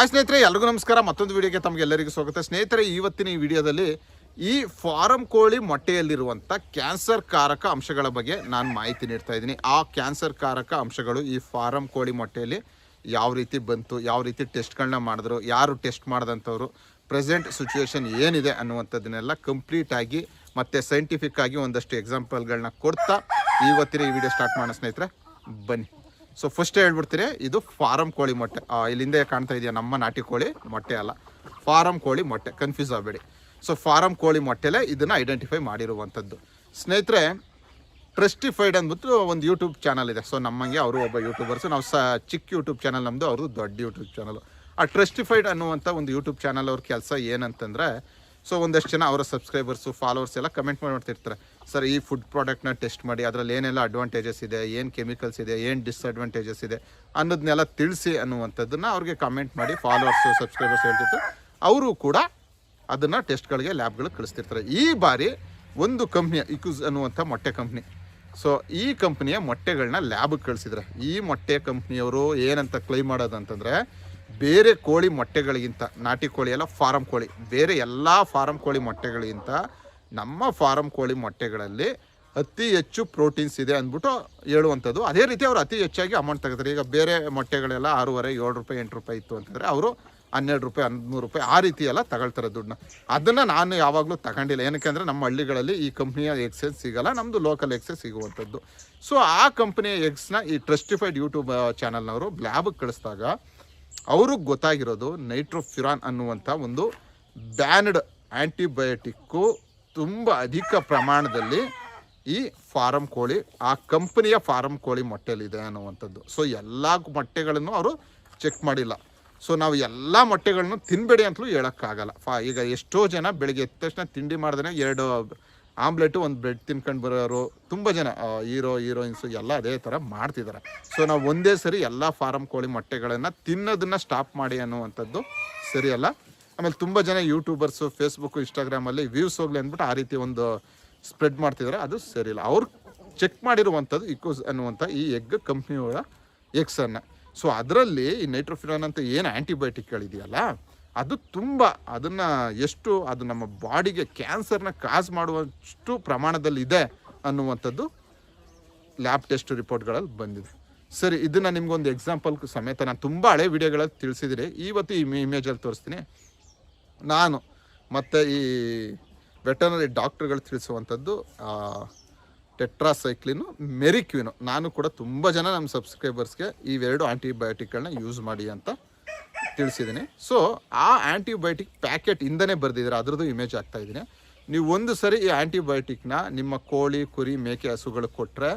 ಸ್ನೇಹಿತರೆ ಎಲ್ರಿಗೂ ನಮಸ್ಕಾರ. ಮತ್ತೊಂದು ವಿಡಿಯೋಗೆ ತಮಗೆಲ್ಲರಿಗೂ ಸ್ವಾಗತ. ಸ್ನೇಹಿತರೆ, ಇವತ್ತಿನ ಈ ವಿಡಿಯೋದಲ್ಲಿ ಈ ಫಾರಂ ಕೋಳಿ ಮೊಟ್ಟೆಯಲ್ಲಿರುವಂಥ ಕ್ಯಾನ್ಸರ್ ಕಾರಕ ಅಂಶಗಳ ಬಗ್ಗೆ ನಾನು ಮಾಹಿತಿ ನೀಡ್ತಾ ಇದ್ದೀನಿ. ಆ ಕ್ಯಾನ್ಸರ್ ಕಾರಕ ಅಂಶಗಳು ಈ ಫಾರಂ ಕೋಳಿ ಮೊಟ್ಟೆಯಲ್ಲಿ ಯಾವ ರೀತಿ ಬಂತು, ಯಾವ ರೀತಿ ಟೆಸ್ಟ್ಗಳನ್ನ ಮಾಡಿದ್ರು, ಯಾರು ಟೆಸ್ಟ್ ಮಾಡಿದಂಥವ್ರು, ಪ್ರೆಸೆಂಟ್ ಸಿಚುವೇಶನ್ ಏನಿದೆ ಅನ್ನುವಂಥದ್ದನ್ನೆಲ್ಲ ಕಂಪ್ಲೀಟಾಗಿ ಮತ್ತು ಸೈಂಟಿಫಿಕ್ ಆಗಿ ಒಂದಷ್ಟು ಎಕ್ಸಾಂಪಲ್ಗಳನ್ನ ಕೊಡ್ತಾ ಇವತ್ತಿನ ಈ ವಿಡಿಯೋ ಸ್ಟಾರ್ಟ್ ಮಾಡೋಣ ಸ್ನೇಹಿತರೆ. ಬನ್ನಿ. ಸೊ ಫಸ್ಟ್ ಹೇಳ್ಬಿಡ್ತೀನಿ, ಇದು ಫಾರಂ ಕೋಳಿ ಮೊಟ್ಟೆ. ಇಲ್ಲಿಂದ ಕಾಣ್ತಾ ಇದೆಯಾ, ನಮ್ಮ ನಾಟಿ ಕೋಳಿ ಮೊಟ್ಟೆ ಅಲ್ಲ, ಫಾರಂ ಕೋಳಿ ಮೊಟ್ಟೆ, ಕನ್ಫ್ಯೂಸ್ ಆಗಬೇಡಿ. ಸೊ ಫಾರಂ ಕೋಳಿ ಮೊಟ್ಟೆಲೇ ಇದನ್ನು ಐಡೆಂಟಿಫೈ ಮಾಡಿರುವಂಥದ್ದು ಸ್ನೇಹಿತರೆ. ಟ್ರಸ್ಟಿಫೈಡ್ ಅಂದ್ಬಿಟ್ಟು ಒಂದು ಯೂಟ್ಯೂಬ್ ಚಾನಲ್ ಇದೆ. ಸೊ ನಮ್ಮಂಗೆ ಅವರು ಒಬ್ಬ ಯೂಟ್ಯೂಬರ್ಸು, ನಾವು ಚಿಕ್ಕ ಯೂಟ್ಯೂಬ್ ಚಾನಲ್ ನಮ್ಮದು, ಅವ್ರದ್ದು ದೊಡ್ಡ ಯೂಟ್ಯೂಬ್ ಚಾನಲ್. ಆ ಟ್ರಸ್ಟಿಫೈಡ್ ಅನ್ನುವಂಥ ಒಂದು ಯೂಟ್ಯೂಬ್ ಚಾನಲ್ ಅವ್ರ ಕೆಲಸ ಏನಂತಂದರೆ, ಸೊ ಒಂದಷ್ಟು ಜನ ಅವರ ಸಬ್ಸ್ಕ್ರೈಬರ್ಸು, ಫಾಲೋವರ್ಸ್ ಎಲ್ಲ ಕಮೆಂಟ್ ಮಾಡ್ತಿರ್ತಾರೆ, ಸರ್ ಈ ಫುಡ್ ಪ್ರಾಡಕ್ಟ್ನ ಟೆಸ್ಟ್ ಮಾಡಿ ಅದರಲ್ಲಿ ಏನೆಲ್ಲ ಅಡ್ವಾಂಟೇಜಸ್ ಇದೆ, ಏನು ಕೆಮಿಕಲ್ಸ್ ಇದೆ, ಏನು ಡಿಸ್ಅಡ್ವಾಂಟೇಜಸ್ ಇದೆ ಅನ್ನೋದನ್ನೆಲ್ಲ ತಿಳಿಸಿ ಅನ್ನುವಂಥದ್ದನ್ನು ಅವ್ರಿಗೆ ಕಮೆಂಟ್ ಮಾಡಿ ಫಾಲೋವರ್ಸು, ಸಬ್ಸ್ಕ್ರೈಬರ್ಸ್ ಹೇಳ್ತಿರ್ತಾರೆ. ಅವರು ಕೂಡ ಅದನ್ನು ಟೆಸ್ಟ್ಗಳಿಗೆ ಲ್ಯಾಬ್ಗಳಿಗೆ ಕಳಿಸ್ತಿರ್ತಾರೆ. ಈ ಬಾರಿ ಒಂದು ಕಂಪ್ನಿಯ ಇಕ್ಯೂಸ್ ಅನ್ನುವಂಥ ಮೊಟ್ಟೆ ಕಂಪ್ನಿ, ಸೊ ಈ ಕಂಪ್ನಿಯ ಮೊಟ್ಟೆಗಳನ್ನ ಲ್ಯಾಬ್ಗೆ ಕಳಿಸಿದ್ರೆ, ಈ ಮೊಟ್ಟೆ ಕಂಪ್ನಿಯವರು ಏನಂತ ಕ್ಲೈಮ್ ಮಾಡೋದಂತಂದರೆ, ಬೇರೆ ಕೋಳಿ ಮೊಟ್ಟೆಗಳಿಗಿಂತ, ನಾಟಿ ಕೋಳಿ ಎಲ್ಲ ಫಾರಂ ಕೋಳಿ, ಬೇರೆ ಎಲ್ಲ ಫಾರಂ ಕೋಳಿ ಮೊಟ್ಟೆಗಳಿಗಿಂತ ನಮ್ಮ ಫಾರಂ ಕೋಳಿ ಮೊಟ್ಟೆಗಳಲ್ಲಿ ಅತಿ ಹೆಚ್ಚು ಪ್ರೋಟೀನ್ಸ್ ಇದೆ ಅಂದ್ಬಿಟ್ಟು ಹೇಳುವಂಥದ್ದು. ಅದೇ ರೀತಿ ಅವರು ಅತಿ ಹೆಚ್ಚಾಗಿ ಅಮೌಂಟ್ ತಗೋತಾರೆ. ಈಗ ಬೇರೆ ಮೊಟ್ಟೆಗಳೆಲ್ಲ 6.5, 7 ರೂಪಾಯಿ, 8 ರೂಪಾಯಿ ಇತ್ತು ಅಂತಂದರೆ ಅವರು 12 ರೂಪಾಯಿ, 13 ರೂಪಾಯಿ ಆ ರೀತಿ ಎಲ್ಲ ತಗೊಳ್ತಾರೆ ದುಡ್ಡನ್ನ. ಅದನ್ನು ನಾನು ಯಾವಾಗಲೂ ತಗೊಂಡಿಲ್ಲ. ಏನಕ್ಕೆ ಅಂದರೆ ನಮ್ಮ ಹಳ್ಳಿಗಳಲ್ಲಿ ಈ ಕಂಪ್ನಿಯ ಎಗ್ಸ್ ಸಿಗೋಲ್ಲ, ನಮ್ಮದು ಲೋಕಲ್ ಎಗ್ಸೇ ಸಿಗುವಂಥದ್ದು. ಸೊ ಆ ಕಂಪ್ನಿಯ ಎಗ್ಸ್ನ ಈ ಟ್ರಸ್ಟಿಫೈಡ್ ಯೂಟ್ಯೂಬ್ ಚಾನಲ್ನವರು ಲ್ಯಾಬ್ಗೆ ಕಳಿಸಿದಾಗ ಅವ್ರಿಗೆ ಗೊತ್ತಾಗಿರೋದು ನೈಟ್ರೋಫ್ಯುರಾನ್ ಅನ್ನುವಂಥ ಒಂದು ಬ್ಯಾನ್ಡ್ ಆ್ಯಂಟಿಬಯೋಟಿಕ್ಕು ತುಂಬ ಅಧಿಕ ಪ್ರಮಾಣದಲ್ಲಿ ಈ ಫಾರಂ ಕೋಳಿ, ಆ ಕಂಪನಿಯ ಫಾರಂ ಕೋಳಿ ಮೊಟ್ಟೆಯಲ್ಲಿದೆ ಅನ್ನುವಂಥದ್ದು. ಸೊ ಎಲ್ಲ ಮೊಟ್ಟೆಗಳನ್ನು ಅವರು ಚೆಕ್ ಮಾಡಿಲ್ಲ. ಸೊ ನಾವು ಎಲ್ಲ ಮೊಟ್ಟೆಗಳನ್ನು ತಿನ್ನಬೇಡಿ ಅಂತಲೂ ಹೇಳೋಕ್ಕಾಗಲ್ಲ. ಈಗ ಎಷ್ಟೋ ಜನ ಬೆಳಗ್ಗೆ ಎದ್ದ ತಕ್ಷಣ ತಿಂಡಿ ಮಾಡಿದ್ರೆ 2 ಆಮ್ಲೆಟು, 1 ಬ್ರೆಡ್ ತಿನ್ಕೊಂಡು ಬರೋರು ತುಂಬ ಜನ, ಹೀರೋಯಿನ್ಸು ಎಲ್ಲ ಅದೇ ಥರ ಮಾಡ್ತಿದ್ದಾರೆ. ಸೊ ನಾವು ಒಂದೇ ಸರಿ ಎಲ್ಲ ಫಾರಂ ಕೋಳಿ ಮೊಟ್ಟೆಗಳನ್ನು ತಿನ್ನೋದನ್ನು ಸ್ಟಾಪ್ ಮಾಡಿ ಅನ್ನುವಂಥದ್ದು ಸರಿಯಲ್ಲ. ಆಮೇಲೆ ತುಂಬ ಜನ ಯೂಟ್ಯೂಬರ್ಸು, ಫೇಸ್ಬುಕ್ಕು, ಇನ್ಸ್ಟಾಗ್ರಾಮಲ್ಲಿ ವ್ಯೂಸ್ ಹೋಗಲಿ ಅಂದ್ಬಿಟ್ಟು ಆ ರೀತಿ ಒಂದು ಸ್ಪ್ರೆಡ್ ಮಾಡ್ತಿದ್ದಾರೆ, ಅದು ಸರಿಯಿಲ್ಲ. ಅವ್ರು ಚೆಕ್ ಮಾಡಿರುವಂಥದ್ದು ಇಕೋಸ್ ಅನ್ನುವಂಥ ಈ ಎಗ್ ಕಂಪ್ನಿಯವರ ಎಗ್ಸನ್ನು. ಸೊ ಅದರಲ್ಲಿ ಈ ನೈಟ್ರೋಫ್ಯುರಾನ್ ಅಂತ ಏನು ಆ್ಯಂಟಿಬಯೋಟಿಕ್ಗಳಿದೆಯಲ್ಲ, ಅದು ತುಂಬ, ಅದನ್ನು ಎಷ್ಟು ಅದು ನಮ್ಮ ಬಾಡಿಗೆ ಕ್ಯಾನ್ಸರ್ನ ಕಾಸ್ ಮಾಡುವಷ್ಟು ಪ್ರಮಾಣದಲ್ಲಿ ಇದೆ ಅನ್ನುವಂಥದ್ದು ಲ್ಯಾಬ್ ಟೆಸ್ಟ್ ರಿಪೋರ್ಟ್ಗಳಲ್ಲಿ ಬಂದಿದೆ. ಸರಿ, ಇದನ್ನು ನಿಮ್ಗೊಂದು ಎಕ್ಸಾಂಪಲ್ ಸಮೇತ ನಾನು ತುಂಬ ಹಳೆ ವಿಡಿಯೋಗಳಲ್ಲಿ ತಿಳಿಸಿದ್ದೀನಿ. ಇವತ್ತು ಈ ಇಮೇಜಲ್ಲಿ ತೋರಿಸ್ತೀನಿ. ನಾನು ಮತ್ತು ಈ ವೆಟರ್ನರಿ ಡಾಕ್ಟ್ರುಗಳು ತಿಳಿಸುವಂಥದ್ದು ಟೆಟ್ರಾಸೈಕ್ಲಿನು, ಮೆರಿಕ್ವಿನು. ನಾನು ಕೂಡ ತುಂಬ ಜನ ನಮ್ಮ ಸಬ್ಸ್ಕ್ರೈಬರ್ಸ್ಗೆ ಇವೆರಡು ಆ್ಯಂಟಿಬಯೋಟಿಕ್ಗಳನ್ನ ಯೂಸ್ ಮಾಡಿ ಅಂತ ತಿಳಿಸಿದ್ದೀನಿ. ಸೊ ಆ ಆ್ಯಂಟಿಬಯೋಟಿಕ್ ಪ್ಯಾಕೆಟ್ ಇಂದನೇ ಬರೆದಿದ್ದಾರೆ, ಅದರದ್ದು ಇಮೇಜ್ ಆಗ್ತಾ ಇದ್ದೀನಿ. ನೀವು ಒಂದು ಸರಿ ಈ ಆ್ಯಂಟಿಬಯೋಟಿಕ್ನ ನಿಮ್ಮ ಕೋಳಿ, ಕುರಿ, ಮೇಕೆ, ಹಸುಗಳು ಕೊಟ್ಟರೆ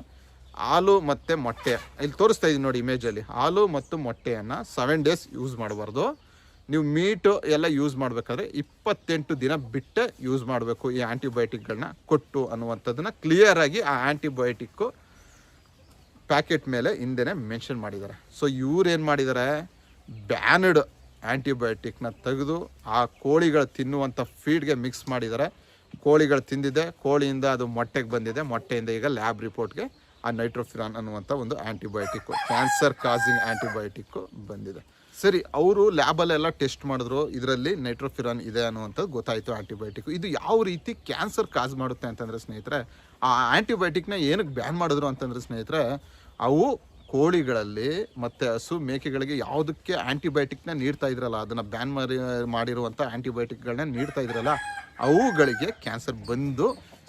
ಹಾಲು ಮತ್ತು ಮೊಟ್ಟೆ, ಇಲ್ಲಿ ತೋರಿಸ್ತಾ ಇದ್ದೀನಿ ನೋಡಿ ಇಮೇಜಲ್ಲಿ, ಹಾಲು ಮತ್ತು ಮೊಟ್ಟೆಯನ್ನು 7 ಡೇಸ್ ಯೂಸ್ ಮಾಡಬಾರ್ದು. ನೀವು ಮೀಟು ಎಲ್ಲ ಯೂಸ್ ಮಾಡಬೇಕಾದ್ರೆ 28 ದಿನ ಬಿಟ್ಟೆ ಯೂಸ್ ಮಾಡಬೇಕು ಈ ಆ್ಯಂಟಿಬಯೋಟಿಕ್ಗಳನ್ನ ಕೊಟ್ಟು ಅನ್ನುವಂಥದ್ದನ್ನು ಕ್ಲಿಯರಾಗಿ ಆ ಆ್ಯಂಟಿಬಯೋಟಿಕ್ಕು ಪ್ಯಾಕೆಟ್ ಮೇಲೆ ಹಿಂದೆನೇ ಮೆನ್ಷನ್ ಮಾಡಿದ್ದಾರೆ. ಸೊ ಇವ್ರೇನು ಮಾಡಿದ್ದಾರೆ, ಬ್ಯಾನ್ಡ್ ಆ್ಯಂಟಿಬಯೋಟಿಕ್ನ ತೆಗೆದು ಆ ಕೋಳಿಗಳು ತಿನ್ನುವಂಥ ಫೀಡ್ಗೆ ಮಿಕ್ಸ್ ಮಾಡಿದ್ದಾರೆ. ಕೋಳಿಗಳು ತಿಂದಿದೆ, ಕೋಳಿಯಿಂದ ಅದು ಮೊಟ್ಟೆಗೆ ಬಂದಿದೆ, ಮೊಟ್ಟೆಯಿಂದ ಈಗ ಲ್ಯಾಬ್ ರಿಪೋರ್ಟ್ಗೆ ಆ ನೈಟ್ರೋಫ್ಯುರಾನ್ ಅನ್ನುವಂಥ ಒಂದು ಆ್ಯಂಟಿಬಯೋಟಿಕ್ಕು, ಕ್ಯಾನ್ಸರ್ ಕಾಸಿಂಗ್ ಆ್ಯಂಟಿಬಯೋಟಿಕ್ಕು ಬಂದಿದೆ. ಸರಿ, ಅವರು ಲ್ಯಾಬಲ್ಲೆಲ್ಲ ಟೆಸ್ಟ್ ಮಾಡಿದ್ರು, ಇದರಲ್ಲಿ ನೈಟ್ರೋಫ್ಯುರಾನ್ ಇದೆ ಅನ್ನುವಂಥದ್ದು ಗೊತ್ತಾಯಿತು ಆ್ಯಂಟಿಬಯೋಟಿಕ್. ಇದು ಯಾವ ರೀತಿ ಕ್ಯಾನ್ಸರ್ ಕಾಸ್ ಮಾಡುತ್ತೆ ಅಂತಂದರೆ ಸ್ನೇಹಿತರೆ, ಆ ಆ್ಯಂಟಿಬಯೋಟಿಕ್ನ ಏನಕ್ಕೆ ಬ್ಯಾನ್ ಮಾಡಿದ್ರು ಅಂತಂದರೆ ಸ್ನೇಹಿತರೆ, ಅವು ಕೋಳಿಗಳಲ್ಲಿ ಮತ್ತು ಹಸು, ಮೇಕೆಗಳಿಗೆ ಯಾವುದಕ್ಕೆ ಆ್ಯಂಟಿಬಯೋಟಿಕ್ನ ನೀಡ್ತಾ ಇದ್ರಲ್ಲ, ಅದನ್ನು ಬ್ಯಾನ್ ಮಾಡಿರುವಂಥ ಆ್ಯಂಟಿಬಯೋಟಿಕ್ಗಳನ್ನ ನೀಡ್ತಾ ಇದ್ರಲ್ಲ, ಅವುಗಳಿಗೆ ಕ್ಯಾನ್ಸರ್ ಬಂದು,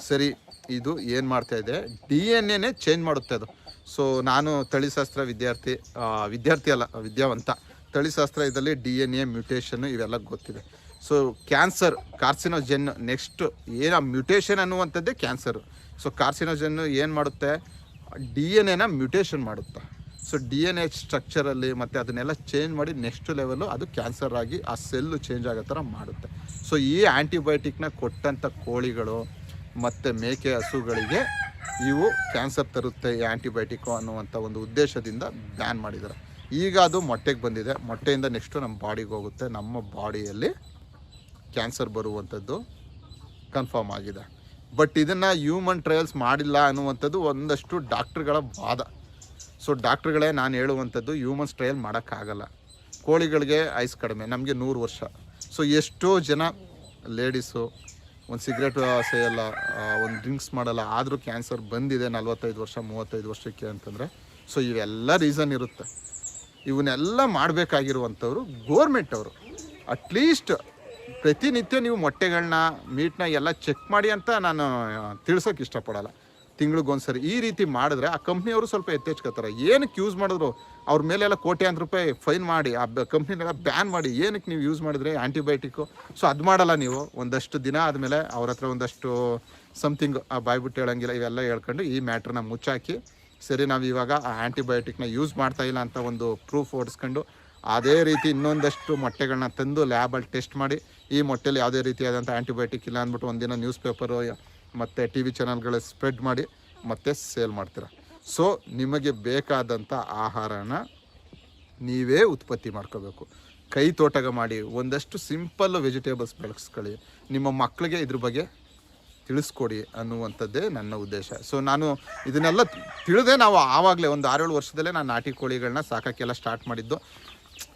ಸರಿ ಇದು ಏನು ಮಾಡ್ತಾಯಿದೆ, DNA ಚೇಂಜ್ ಮಾಡುತ್ತೆ ಅದು. ಸೊ ನಾನು ತಳಿಶಾಸ್ತ್ರ ವಿದ್ಯಾರ್ಥಿ ಅಲ್ಲ, ವಿದ್ಯಾವಂತ. ತಳಿಶಾಸ್ತ್ರ ಇದರಲ್ಲಿ DNA ಮ್ಯೂಟೇಷನ್ನು ಇವೆಲ್ಲ ಗೊತ್ತಿದೆ. ಸೊ ಕ್ಯಾನ್ಸರ್, ಕಾರ್ಸಿನೋಜೆನ್, ನೆಕ್ಸ್ಟ್ ಏನು ಮ್ಯೂಟೇಷನ್ ಅನ್ನುವಂಥದ್ದೇ ಕ್ಯಾನ್ಸರು. ಸೊ ಕಾರ್ಸಿನೋಜೆನ್ನು ಏನು ಮಾಡುತ್ತೆ, DNA ಮ್ಯೂಟೇಷನ್ ಮಾಡುತ್ತೆ. ಸೊ DNA ಸ್ಟ್ರಕ್ಚರಲ್ಲಿ ಮತ್ತು ಅದನ್ನೆಲ್ಲ ಚೇಂಜ್ ಮಾಡಿ ನೆಕ್ಸ್ಟ್ ಲೆವೆಲ್ಲು ಅದು ಕ್ಯಾನ್ಸರ್ ಆಗಿ ಆ ಸೆಲ್ಲು ಚೇಂಜ್ ಆಗೋ ಥರ ಮಾಡುತ್ತೆ. ಸೊ ಈ ಆ್ಯಂಟಿಬಯೋಟಿಕ್ನ ಕೊಟ್ಟಂಥ ಕೋಳಿಗಳು ಮತ್ತು ಮೇಕೆ, ಹಸುಗಳಿಗೆ ಇವು ಕ್ಯಾನ್ಸರ್ ತರುತ್ತೆ ಈ ಆ್ಯಂಟಿಬಯೋಟಿಕ್ಕು ಅನ್ನುವಂಥ ಒಂದು ಉದ್ದೇಶದಿಂದ ಬ್ಯಾನ್ ಮಾಡಿದ್ದಾರೆ. ಈಗ ಅದು ಮೊಟ್ಟೆಗೆ ಬಂದಿದೆ, ಮೊಟ್ಟೆಯಿಂದ ನೆಕ್ಸ್ಟು ನಮ್ಮ ಬಾಡಿಗೆ ಹೋಗುತ್ತೆ, ನಮ್ಮ ಬಾಡಿಯಲ್ಲಿ ಕ್ಯಾನ್ಸರ್ ಬರುವಂಥದ್ದು ಕನ್ಫರ್ಮ್ ಆಗಿದೆ. ಬಟ್ ಇದನ್ನು ಹ್ಯೂಮನ್ ಟ್ರಯಲ್ಸ್ ಮಾಡಿಲ್ಲ ಅನ್ನುವಂಥದ್ದು ಒಂದಷ್ಟು ಡಾಕ್ಟ್ರುಗಳ ವಾದ. ಸೊ ಡಾಕ್ಟ್ರುಗಳೇ ನಾನು ಹೇಳುವಂಥದ್ದು ಹ್ಯೂಮನ್ಸ್ ಟ್ರಯಲ್ ಮಾಡೋಕ್ಕಾಗಲ್ಲ. ಕೋಳಿಗಳಿಗೆ ಆಯುಸ್ ಕಡಿಮೆ, ನಮಗೆ 100 ವರ್ಷ. ಸೊ ಎಷ್ಟೋ ಜನ ಲೇಡೀಸು ಒಂದು ಸಿಗರೇಟ್ ಸೇಯಲ್ಲ, ಒಂದು ಡ್ರಿಂಕ್ಸ್ ಮಾಡಲ್ಲ, ಆದರೂ ಕ್ಯಾನ್ಸರ್ ಬಂದಿದೆ 45 ವರ್ಷ 35 ವರ್ಷಕ್ಕೆ ಅಂತಂದರೆ. ಸೊ ಇವೆಲ್ಲ ರೀಸನ್ ಇರುತ್ತೆ. ಇವನ್ನೆಲ್ಲ ಮಾಡಬೇಕಾಗಿರುವಂಥವ್ರು ಗೋರ್ಮೆಂಟ್ ಅವರು. ಅಟ್ಲೀಸ್ಟ್ ಪ್ರತಿನಿತ್ಯ ನೀವು ಮೊಟ್ಟೆಗಳನ್ನ ಮೀಟ್ನ ಎಲ್ಲ ಚೆಕ್ ಮಾಡಿ ಅಂತ ನಾನು ತಿಳ್ಸೋಕೆ ಇಷ್ಟಪಡಲ್ಲ. ತಿಂಗಳಿಗೊಂದ್ಸರಿ ಈ ರೀತಿ ಮಾಡಿದ್ರೆ ಆ ಕಂಪ್ನಿಯವರು ಸ್ವಲ್ಪ ಎತ್ತೆಚ್ಕೋತಾರೆ. ಏನಕ್ಕೆ ಯೂಸ್ ಮಾಡಿದ್ರು ಅವ್ರ ಮೇಲೆಲ್ಲ ಕೋಟ್ಯಾಂತರ ರೂಪಾಯಿ ಫೈನ್ ಮಾಡಿ ಆ ಕಂಪ್ನಿನೆಲ್ಲ ಬ್ಯಾನ್ ಮಾಡಿ ಏನಕ್ಕೆ ನೀವು ಯೂಸ್ ಮಾಡಿದ್ರೆ ಆ್ಯಂಟಿಬಯೋಟಿಕ್ಕು. ಸೊ ಅದು ಮಾಡಲ್ಲ ನೀವು. ಒಂದಷ್ಟು ದಿನ ಆದಮೇಲೆ ಅವ್ರ ಹತ್ರ ಒಂದಷ್ಟು ಸಮಥಿಂಗ್ ಬಾಯ್ಬಿಟ್ಟು ಹೇಳೋಂಗಿಲ್ಲ ಇವೆಲ್ಲ ಹೇಳ್ಕೊಂಡು ಈ ಮ್ಯಾಟ್ರನ್ನ ಮುಚ್ಚಾಕಿ, ಸರಿ ನಾವು ಇವಾಗ ಆ ಆ್ಯಂಟಿಬಯೋಟಿಕ್ನ ಯೂಸ್ ಮಾಡ್ತಾ ಇಲ್ಲ ಅಂತ ಒಂದು ಪ್ರೂಫ್ ಓಡಿಸ್ಕೊಂಡು ಅದೇ ರೀತಿ ಇನ್ನೊಂದಷ್ಟು ಮೊಟ್ಟೆಗಳನ್ನ ತಂದು ಲ್ಯಾಬಲ್ಲಿ ಟೆಸ್ಟ್ ಮಾಡಿ ಈ ಮೊಟ್ಟೆಯಲ್ಲಿ ಯಾವುದೇ ರೀತಿಯಾದಂಥ ಆ್ಯಂಟಿಬಯೋಟಿಕ್ ಇಲ್ಲ ಅಂದ್ಬಿಟ್ಟು ಒಂದಿನ ನ್ಯೂಸ್ ಪೇಪರು ಮತ್ತು ಟಿ ವಿ ಚಾನಲ್ಗಳ ಸ್ಪ್ರೆಡ್ ಮಾಡಿ ಮತ್ತೆ ಸೇಲ್ ಮಾಡ್ತೀರ. ಸೊ ನಿಮಗೆ ಬೇಕಾದಂಥ ಆಹಾರನ ನೀವೇ ಉತ್ಪತ್ತಿ ಮಾಡ್ಕೋಬೇಕು. ಕೈ ತೋಟಗ ಮಾಡಿ ಒಂದಷ್ಟು ಸಿಂಪಲ್ ವೆಜಿಟೇಬಲ್ಸ್ ಬೆಳೆಸ್ಕೊಳ್ಳಿ. ನಿಮ್ಮ ಮಕ್ಕಳಿಗೆ ಇದ್ರ ಬಗ್ಗೆ ತಿಳಿಸ್ಕೊಡಿ ಅನ್ನುವಂಥದ್ದೇ ನನ್ನ ಉದ್ದೇಶ. ಸೊ ನಾನು ಇದನ್ನೆಲ್ಲ ತಿಳಿದೇ ನಾವು ಆವಾಗಲೇ ಒಂದು 6-7 ವರ್ಷದಲ್ಲೇ ನಾನು ನಾಟಿ ಕೋಳಿಗಳನ್ನ ಸಾಕೋಕ್ಕೆಲ್ಲ ಸ್ಟಾರ್ಟ್ ಮಾಡಿದ್ದು.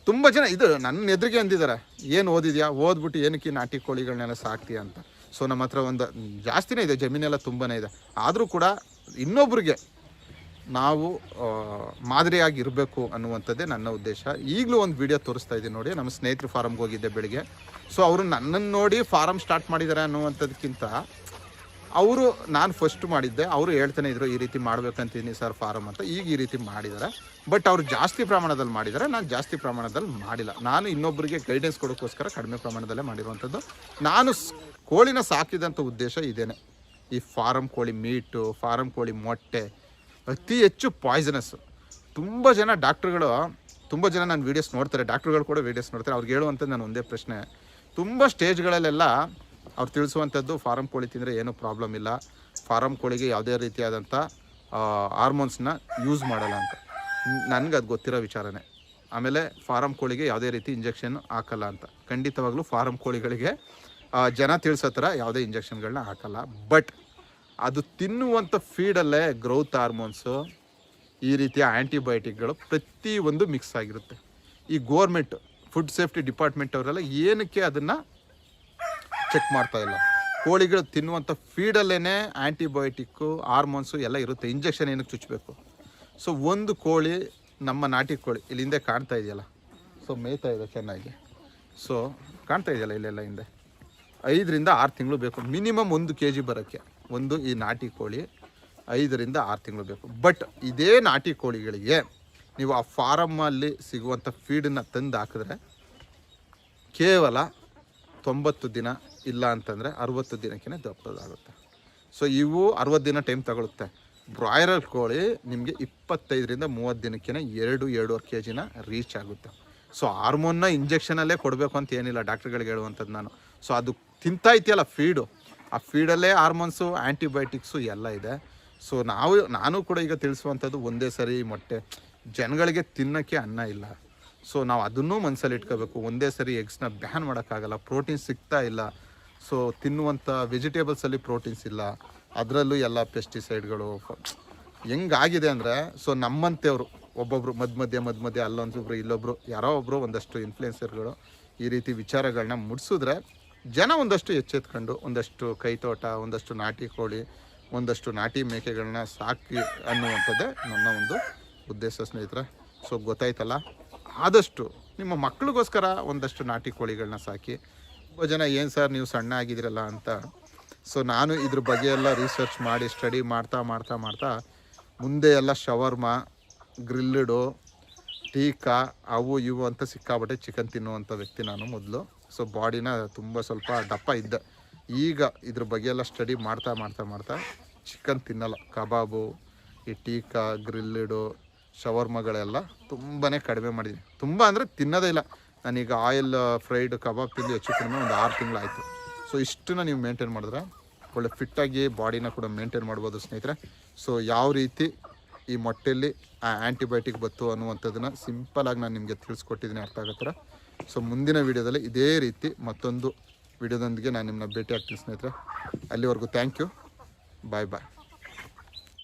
ತುಂಬ ಜನ ಇದು ನನ್ನ ಎದುರಿಗೆ ಅಂದಿದ್ದಾರೆ, ಏನು ಓದಿದ್ಯಾ, ಓದ್ಬಿಟ್ಟು ಏನಕ್ಕೆ ನಾಟಿ ಕೋಳಿಗಳನ್ನೆಲ್ಲ ಸಾಕ್ತೀಯ ಅಂತ. ಸೊ ನಮ್ಮ ಹತ್ರ ಒಂದು ಜಾಸ್ತಿನೇ ಇದೆ, ಜಮೀನೆಲ್ಲ ತುಂಬಾ ಇದೆ. ಆದರೂ ಕೂಡ ಇನ್ನೊಬ್ರಿಗೆ ನಾವು ಮಾದರಿಯಾಗಿರಬೇಕು ಅನ್ನುವಂಥದ್ದೇ ನನ್ನ ಉದ್ದೇಶ. ಈಗಲೂ ಒಂದು ವಿಡಿಯೋ ತೋರಿಸ್ತಾ ಇದ್ದೀನಿ ನೋಡಿ, ನಮ್ಮ ಸ್ನೇಹಿತರು ಫಾರಮ್ಗೆ ಹೋಗಿದ್ದೆ ಬೆಳಿಗ್ಗೆ. ಸೊ ಅವರು ನನ್ನನ್ನು ನೋಡಿ ಫಾರಮ್ ಸ್ಟಾರ್ಟ್ ಮಾಡಿದ್ದಾರೆ ಅನ್ನುವಂಥದ್ದಕ್ಕಿಂತ ಅವರು ನಾನು ಫಸ್ಟ್ ಮಾಡಿದ್ದೆ, ಅವರು ಹೇಳ್ತಾನೆ ಇದ್ರು ಈ ರೀತಿ ಮಾಡ್ಬೇಕಂತೀನಿ ಸರ್ ಫಾರಮ್ ಅಂತ. ಈಗ ಈ ರೀತಿ ಮಾಡಿದ್ದಾರೆ, ಬಟ್ ಅವರು ಜಾಸ್ತಿ ಪ್ರಮಾಣದಲ್ಲಿ ಮಾಡಿದ್ದಾರೆ, ನಾನು ಜಾಸ್ತಿ ಪ್ರಮಾಣದಲ್ಲಿ ಮಾಡಿಲ್ಲ. ನಾನು ಇನ್ನೊಬ್ಬರಿಗೆ ಗೈಡೆನ್ಸ್ ಕೊಡೋಕ್ಕೋಸ್ಕರ ಕಡಿಮೆ ಪ್ರಮಾಣದಲ್ಲೇ ಮಾಡಿರುವಂಥದ್ದು. ನಾನು ಕೋಳಿನ ಸಾಕಿದಂಥ ಉದ್ದೇಶ ಇದೇನೆ. ಈ ಫಾರಮ್ ಕೋಳಿ ಮೀಟು, ಫಾರಮ್ ಕೋಳಿ ಮೊಟ್ಟೆ ಅತಿ ಹೆಚ್ಚು ಪಾಯ್ಸನಸ್ಸು. ತುಂಬ ಜನ ಡಾಕ್ಟ್ರುಗಳು, ತುಂಬ ಜನ ನನ್ನ ವೀಡಿಯೋಸ್ ನೋಡ್ತಾರೆ, ಡಾಕ್ಟ್ರುಗಳು ಕೂಡ ವೀಡಿಯೋಸ್ ನೋಡ್ತಾರೆ. ಅವ್ರಿಗೆ ಹೇಳುವಂಥದ್ದು ನಾನು ಒಂದೇ ಪ್ರಶ್ನೆ, ತುಂಬ ಸ್ಟೇಜ್ಗಳಲ್ಲೆಲ್ಲ ಅವ್ರು ತಿಳಿಸುವಂಥದ್ದು ಫಾರಮ್ ಕೋಳಿ ತಿಂದರೆ ಏನೂ ಪ್ರಾಬ್ಲಮ್ ಇಲ್ಲ, ಫಾರಮ್ ಕೋಳಿಗೆ ಯಾವುದೇ ರೀತಿಯಾದಂಥ ಹಾರ್ಮೋನ್ಸ್ನ ಯೂಸ್ ಮಾಡಲ್ಲ ಅಂತ. ನನಗೆ ಅದು ಗೊತ್ತಿರೋ ವಿಚಾರನೇ. ಆಮೇಲೆ ಫಾರಮ್ ಕೋಳಿಗೆ ಯಾವುದೇ ರೀತಿ ಇಂಜೆಕ್ಷನ್ ಹಾಕಲ್ಲ ಅಂತ. ಖಂಡಿತವಾಗ್ಲೂ ಫಾರಮ್ ಕೋಳಿಗಳಿಗೆ ಜನ ತಿಳಿಸೋ ಥರ ಯಾವುದೇ ಇಂಜೆಕ್ಷನ್ಗಳನ್ನ ಹಾಕಲ್ಲ. ಬಟ್ ಅದು ತಿನ್ನುವಂಥ ಫೀಡಲ್ಲೇ ಗ್ರೋತ್ ಹಾರ್ಮೋನ್ಸು, ಈ ರೀತಿಯ ಆ್ಯಂಟಿಬಯೋಟಿಕ್ಗಳು ಪ್ರತಿಯೊಂದು ಮಿಕ್ಸ್ ಆಗಿರುತ್ತೆ. ಈ ಗೋರ್ಮೆಂಟ್ ಫುಡ್ ಸೇಫ್ಟಿ ಡಿಪಾರ್ಟ್ಮೆಂಟ್ ಅವರೆಲ್ಲ ಏನಕ್ಕೆ ಅದನ್ನು ಚೆಕ್ ಮಾಡ್ತಾ ಇಲ್ಲ? ಕೋಳಿಗಳು ತಿನ್ನುವಂಥ ಫೀಡಲ್ಲೇ ಆ್ಯಂಟಿಬಯೋಟಿಕ್ಕು ಹಾರ್ಮೋನ್ಸು ಎಲ್ಲ ಇರುತ್ತೆ. ಇಂಜೆಕ್ಷನ್ ಏನಕ್ಕೆ ಚುಚ್ಚಬೇಕು? ಸೊ ಒಂದು ಕೋಳಿ, ನಮ್ಮ ನಾಟಿ ಕೋಳಿ ಇಲ್ಲಿ ಹಿಂದೆ ಕಾಣ್ತಾ ಇದೆಯಲ್ಲ, ಸೊ ಮೇಯ್ತಾ ಇದೆ ಚೆನ್ನಾಗಿ. ಸೊ ಕಾಣ್ತಾ ಇದೆಯಲ್ಲ ಇಲ್ಲೆಲ್ಲ ಹಿಂದೆ 5 ರಿಂದ 6 ತಿಂಗಳು ಬೇಕು ಮಿನಿಮಮ್ 1 kg ಬರೋಕ್ಕೆ. ಒಂದು ಈ ನಾಟಿ ಕೋಳಿ 5 ರಿಂದ 6 ತಿಂಗಳು ಬೇಕು. ಬಟ್ ಇದೇ ನಾಟಿ ಕೋಳಿಗಳಿಗೆ ನೀವು ಆ ಫಾರಮ್ಮಲ್ಲಿ ಸಿಗುವಂಥ ಫೀಡನ್ನು ತಂದು ಹಾಕಿದ್ರೆ ಕೇವಲ 90 ದಿನ, ಇಲ್ಲ ಅಂತಂದರೆ 60 ದಿನಕ್ಕೆ ದಪ್ಪದಾಗುತ್ತೆ. ಸೊ ಇವು 60 ದಿನ ಟೈಮ್ ತಗೊಳುತ್ತೆ. ಬ್ರಾಯ್ಲರ್ ಕೋಳಿ ನಿಮಗೆ 25 ರಿಂದ 30 ದಿನಕ್ಕೆ 2-2.5 kg ರೀಚ್ ಆಗುತ್ತೆ. ಸೊ ಹಾರ್ಮೋನ್ನ ಇಂಜೆಕ್ಷನಲ್ಲೇ ಕೊಡಬೇಕು ಅಂತ ಏನಿಲ್ಲ ಡಾಕ್ಟ್ರುಗಳಿಗೆ ಹೇಳುವಂಥದ್ದು ನಾನು. ಸೊ ಅದು ತಿಂತಾ ಇದೆಯಲ್ಲ ಫೀಡು, ಆ ಫೀಡಲ್ಲೇ ಹಾರ್ಮೋನ್ಸು, ಆ್ಯಂಟಿಬಯೋಟಿಕ್ಸು ಎಲ್ಲ ಇದೆ. ಸೊ ನಾನು ಕೂಡ ಈಗ ತಿಳಿಸುವಂಥದ್ದು ಒಂದೇ ಸರಿ ಮೊಟ್ಟೆ, ಜನಗಳಿಗೆ ತಿನ್ನೋಕ್ಕೆ ಅನ್ನ ಇಲ್ಲ. ಸೊ ನಾವು ಅದನ್ನೂ ಮನಸ್ಸಲ್ಲಿ ಇಟ್ಕೋಬೇಕು. ಒಂದೇ ಸರಿ ಎಗ್ಸ್ನ ಬ್ಯಾನ್ ಮಾಡೋಕ್ಕಾಗಲ್ಲ, ಪ್ರೋಟೀನ್ ಸಿಗ್ತಾ ಇಲ್ಲ. ಸೊ ತಿನ್ನುವಂಥ ವೆಜಿಟೇಬಲ್ಸಲ್ಲಿ ಪ್ರೋಟೀನ್ಸ್ ಇಲ್ಲ, ಅದರಲ್ಲೂ ಎಲ್ಲ ಪೆಸ್ಟಿಸೈಡ್ಗಳು ಹೆಂಗಾಗಿದೆ ಅಂದರೆ. ಸೊ ನಮ್ಮಂತೆಯವರು ಒಬ್ಬೊಬ್ಬರು ಮಧ್ಯ ಅಲ್ಲೊಂದೊಬ್ರು ಇಲ್ಲೊಬ್ಬರು ಯಾರೋ ಒಬ್ಬರು ಒಂದಷ್ಟು ಇನ್ಫ್ಲುಯೆನ್ಸರ್ಗಳು ಈ ರೀತಿ ವಿಚಾರಗಳನ್ನ ಮುಡಿಸಿದ್ರೆ ಜನ ಒಂದಷ್ಟು ಎಚ್ಚೆತ್ಕೊಂಡು ಒಂದಷ್ಟು ಕೈತೋಟ, ಒಂದಷ್ಟು ನಾಟಿ ಕೋಳಿ, ಒಂದಷ್ಟು ನಾಟಿ ಮೇಕೆಗಳನ್ನ ಸಾಕಿ ಅನ್ನುವಂಥದ್ದೇ ನನ್ನ ಒಂದು ಉದ್ದೇಶ ಸ್ನೇಹಿತರೆ. ಸೊ ಗೊತ್ತಾಯ್ತಲ್ಲ, ಆದಷ್ಟು ನಿಮ್ಮ ಮಕ್ಕಳಿಗೋಸ್ಕರ ಒಂದಷ್ಟು ನಾಟಿ ಕೋಳಿಗಳನ್ನ ಸಾಕಿ. ತುಂಬ ಜನ ಏನು ಸರ್ ನೀವು ಸಣ್ಣ ಆಗಿದ್ದೀರಲ್ಲ ಅಂತ. ಸೊ ನಾನು ಇದ್ರ ಬಗ್ಗೆ ಎಲ್ಲ ರಿಸರ್ಚ್ ಮಾಡಿ ಸ್ಟಡಿ ಮಾಡ್ತಾ ಮುಂದೆ ಎಲ್ಲ ಶವರ್ಮ, ಗ್ರಿಲ್ಲಡು, ಟೀಕಾ ಅವು ಇವು ಅಂತ ಸಿಕ್ಕಾಬಟ್ಟೆ ಚಿಕನ್ ತಿನ್ನುವಂಥ ವ್ಯಕ್ತಿ ನಾನು ಮೊದಲು. ಸೊ ಬಾಡಿನ ತುಂಬ ಸ್ವಲ್ಪ ದಪ್ಪ ಇದ್ದೆ. ಈಗ ಇದ್ರ ಬಗ್ಗೆ ಎಲ್ಲ ಸ್ಟಡಿ ಮಾಡ್ತಾ ಚಿಕನ್ ತಿನ್ನಲ್ಲ. ಕಬಾಬು, ಈ ಟೀಕಾ, ಗ್ರಿಲ್ಲಡು, ಶವರ್ಮಗಳೆಲ್ಲ ತುಂಬಾ ಕಡಿಮೆ ಮಾಡಿದ್ದೀನಿ. ತುಂಬ ಅಂದರೆ ತಿನ್ನೋದೇ ಇಲ್ಲ. ನಾನೀಗ ಆಯಿಲ್ ಫ್ರೈಡ್ ಕಬಾಬ್ ತಿಂದು ಹೆಚ್ಚು ಕಡಿಮೆ ಒಂದು 6 ತಿಂಗಳಾಯಿತು. ಸೊ ಇಷ್ಟನ್ನ ನೀವು ಮೇಂಟೈನ್ ಮಾಡಿದ್ರೆ ಒಳ್ಳೆ ಫಿಟ್ಟಾಗಿ ಬಾಡಿನ ಕೂಡ ಮೇಂಟೈನ್ ಮಾಡ್ಬೋದು ಸ್ನೇಹಿತರೆ. ಸೊ ಯಾವ ರೀತಿ ಈ ಮೊಟ್ಟೆಯಲ್ಲಿ ಆ್ಯಂಟಿಬಯೋಟಿಕ್ ಬತ್ತು ಅನ್ನುವಂಥದ್ದನ್ನು ಸಿಂಪಲಾಗಿ ನಾನು ನಿಮಗೆ ತಿಳಿಸ್ಕೊಟ್ಟಿದ್ದೀನಿ, ಅರ್ಥ ಆಗೋ ಥರ. ಸೊ ಮುಂದಿನ ವೀಡಿಯೋದಲ್ಲಿ ಇದೇ ರೀತಿ ಮತ್ತೊಂದು ವೀಡಿಯೋದೊಂದಿಗೆ ನಾನು ನಿಮ್ಮನ್ನ ಭೇಟಿ ಆಗ್ತೀನಿ ಸ್ನೇಹಿತರೆ. ಅಲ್ಲಿವರೆಗೂ ಥ್ಯಾಂಕ್ ಯು, ಬಾಯ್.